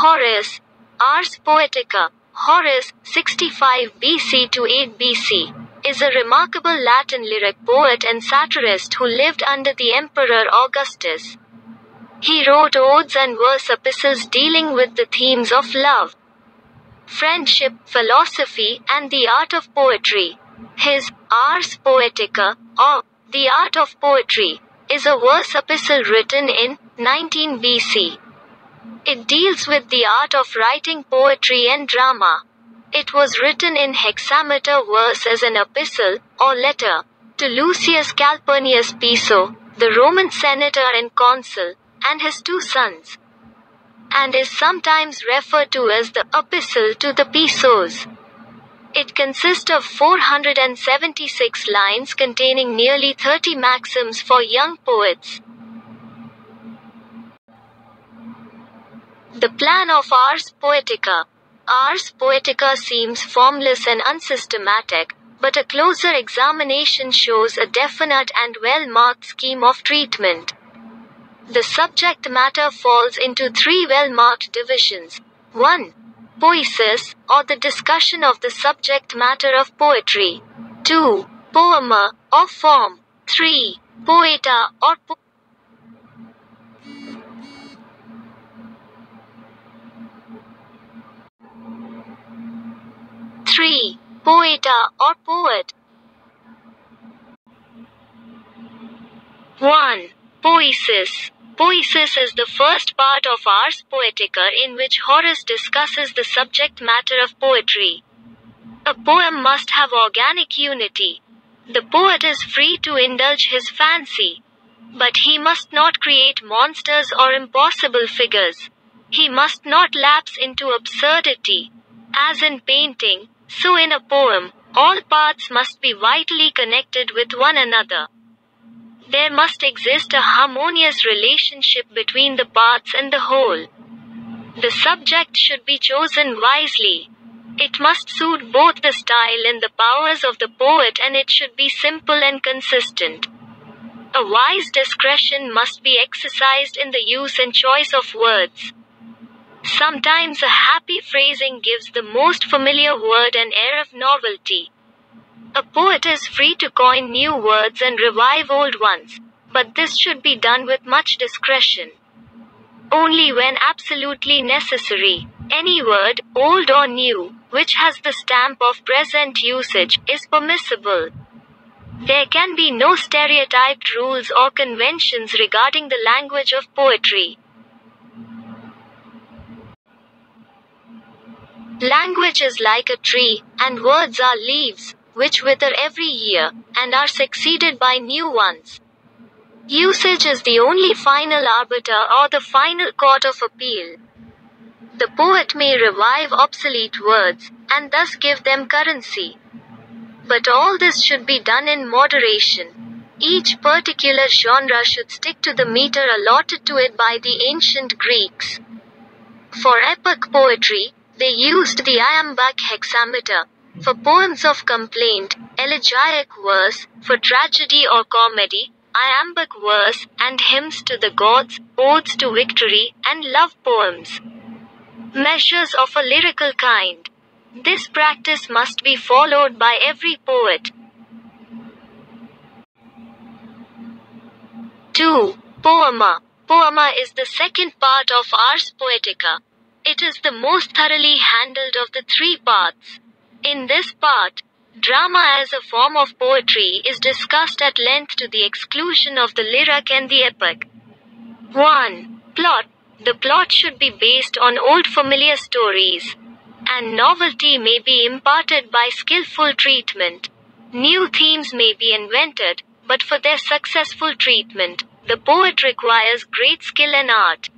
Horace, Ars Poetica. Horace, 65 BC to 8 BC, is a remarkable Latin lyric poet and satirist who lived under the Emperor Augustus. He wrote odes and verse epistles dealing with the themes of love, friendship, philosophy, and the art of poetry. His Ars Poetica, or The Art of Poetry, is a verse epistle written in 19 BC. It deals with the art of writing poetry and drama. It was written in hexameter verse as an epistle, or letter, to Lucius Calpurnius Piso, the Roman senator and consul, and his 2 sons, and is sometimes referred to as the Epistle to the Pisos. It consists of 476 lines containing nearly 30 maxims for young poets. The plan of Ars Poetica. Ars Poetica seems formless and unsystematic, but a closer examination shows a definite and well-marked scheme of treatment. The subject matter falls into 3 well-marked divisions. 1. Poesis, or the discussion of the subject matter of poetry. 2. Poema, or form. 3. Poeta, or 3. Poeta, or poet. 1. Poesis. Poesis is the first part of Ars Poetica in which Horace discusses the subject matter of poetry. A poem must have organic unity. The poet is free to indulge his fancy, but he must not create monsters or impossible figures. He must not lapse into absurdity. As in painting, so in a poem, all parts must be vitally connected with one another. There must exist a harmonious relationship between the parts and the whole. The subject should be chosen wisely. It must suit both the style and the powers of the poet, and it should be simple and consistent. A wise discretion must be exercised in the use and choice of words. Sometimes a happy phrasing gives the most familiar word an air of novelty. A poet is free to coin new words and revive old ones, but this should be done with much discretion. Only when absolutely necessary. Any word, old or new, which has the stamp of present usage, is permissible. There can be no stereotyped rules or conventions regarding the language of poetry. Language is like a tree, and words are leaves, which wither every year, and are succeeded by new ones. Usage is the only final arbiter or the final court of appeal. The poet may revive obsolete words, and thus give them currency. But all this should be done in moderation. Each particular genre should stick to the meter allotted to it by the ancient Greeks. For epic poetry, they used the iambic hexameter. For poems of complaint, elegiac verse; for tragedy or comedy, iambic verse; and hymns to the gods, odes to victory, and love poems. Measures of a lyrical kind. This practice must be followed by every poet. 2. Poema. Poema is the second part of Ars Poetica. It is the most thoroughly handled of the 3 parts. In this part, drama as a form of poetry is discussed at length to the exclusion of the lyric and the epic. 1. Plot. The plot should be based on old familiar stories, and novelty may be imparted by skillful treatment. New themes may be invented, but for their successful treatment, the poet requires great skill and art.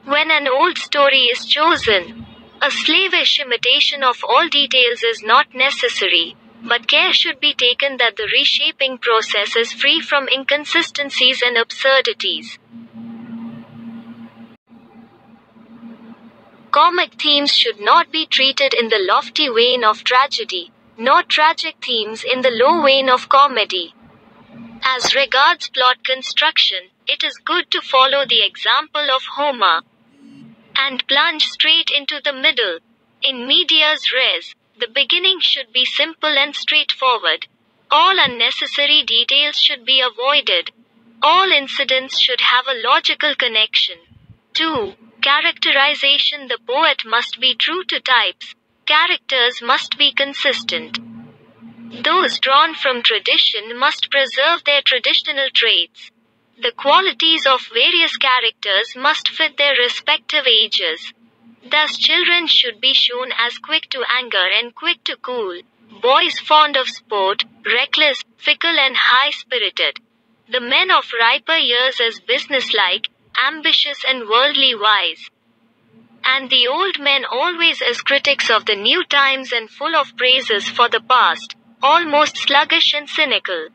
When an old story is chosen, a slavish imitation of all details is not necessary, but care should be taken that the reshaping process is free from inconsistencies and absurdities. Comic themes should not be treated in the lofty vein of tragedy, nor tragic themes in the low vein of comedy. As regards plot construction, it is good to follow the example of Homer. and plunge straight into the middle. In medias res, the beginning should be simple and straightforward. All unnecessary details should be avoided. All incidents should have a logical connection. 2. Characterization. The poet must be true to types. Characters must be consistent. Those drawn from tradition must preserve their traditional traits. The qualities of various characters must fit their respective ages. Thus, children should be shown as quick to anger and quick to cool, boys fond of sport, reckless, fickle, and high spirited. The men of riper years as businesslike, ambitious, and worldly wise. And the old men always as critics of the new times and full of praises for the past, almost sluggish and cynical.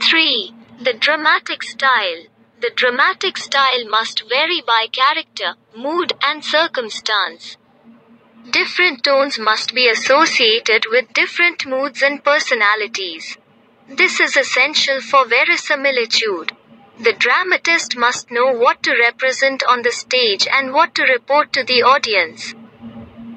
3. The dramatic style. The dramatic style must vary by character, mood, and circumstance. Different tones must be associated with different moods and personalities. This is essential for verisimilitude. The dramatist must know what to represent on the stage and what to report to the audience.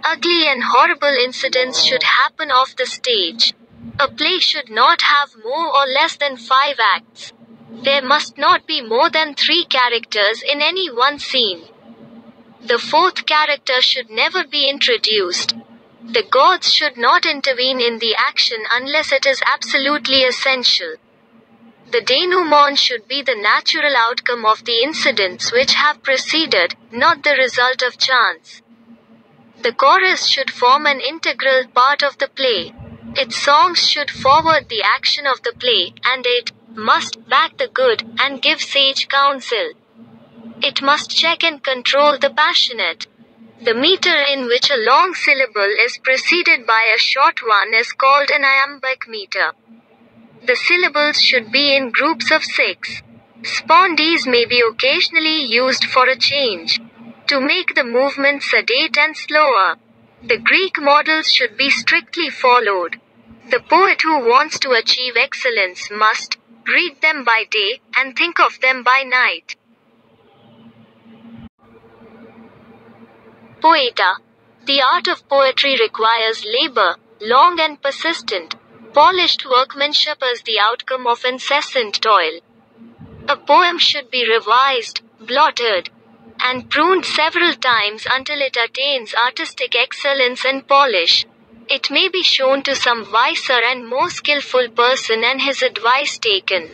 Ugly and horrible incidents should happen off the stage. A play should not have more or less than 5 acts. There must not be more than 3 characters in any one scene. The 4th character should never be introduced. The gods should not intervene in the action unless it is absolutely essential. The denouement should be the natural outcome of the incidents which have preceded, not the result of chance. The chorus should form an integral part of the play. Its songs should forward the action of the play, and it must back the good and give sage counsel. It must check and control the passionate. The meter in which a long syllable is preceded by a short one is called an iambic meter. The syllables should be in groups of 6. Spondees may be occasionally used for a change, to make the movement sedate and slower. The Greek models should be strictly followed. The poet who wants to achieve excellence must read them by day and think of them by night. Poeta. The art of poetry requires labor, long and persistent. Polished workmanship is the outcome of incessant toil. A poem should be revised, blotted, and pruned several times until it attains artistic excellence and polish. It may be shown to some wiser and more skillful person and his advice taken.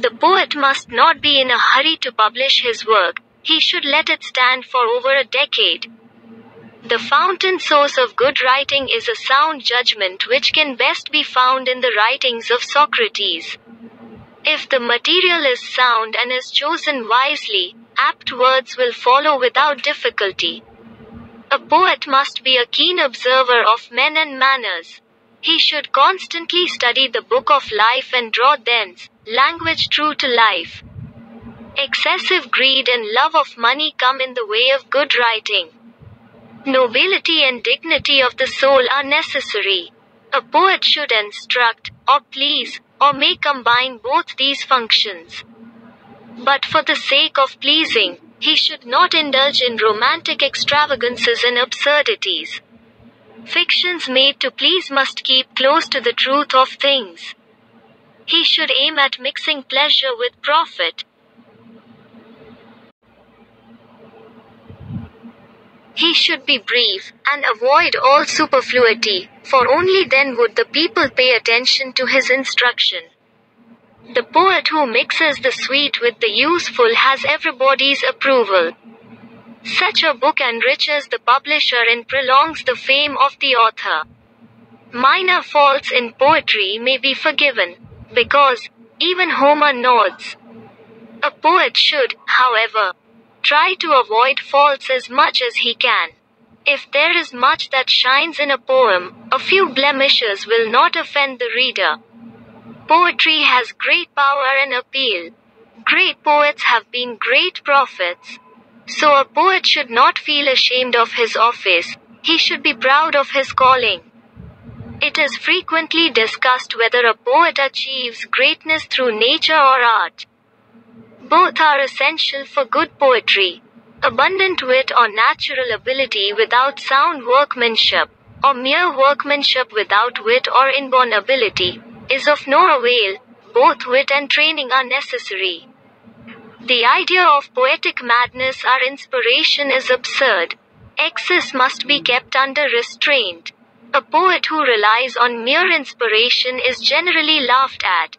The poet must not be in a hurry to publish his work. He should let it stand for over a decade. The fountain source of good writing is a sound judgment which can best be found in the writings of Socrates. If the material is sound and is chosen wisely, apt words will follow without difficulty. A poet must be a keen observer of men and manners. He should constantly study the book of life and draw thence language true to life. Excessive greed and love of money come in the way of good writing. Nobility and dignity of the soul are necessary. A poet should instruct, or please, or may combine both these functions. But for the sake of pleasing, he should not indulge in romantic extravagances and absurdities. Fictions made to please must keep close to the truth of things. He should aim at mixing pleasure with profit. He should be brief, and avoid all superfluity, for only then would the people pay attention to his instruction. The poet who mixes the sweet with the useful has everybody's approval. Such a book enriches the publisher and prolongs the fame of the author. Minor faults in poetry may be forgiven, because even Homer nods. A poet should, however, try to avoid faults as much as he can. If there is much that shines in a poem, a few blemishes will not offend the reader. Poetry has great power and appeal. Great poets have been great prophets. So a poet should not feel ashamed of his office, he should be proud of his calling. It is frequently discussed whether a poet achieves greatness through nature or art. Both are essential for good poetry. Abundant wit or natural ability without sound workmanship, or mere workmanship without wit or inborn ability, is of no avail. Both wit and training are necessary. The idea of poetic madness or inspiration is absurd. Excess must be kept under restraint. A poet who relies on mere inspiration is generally laughed at.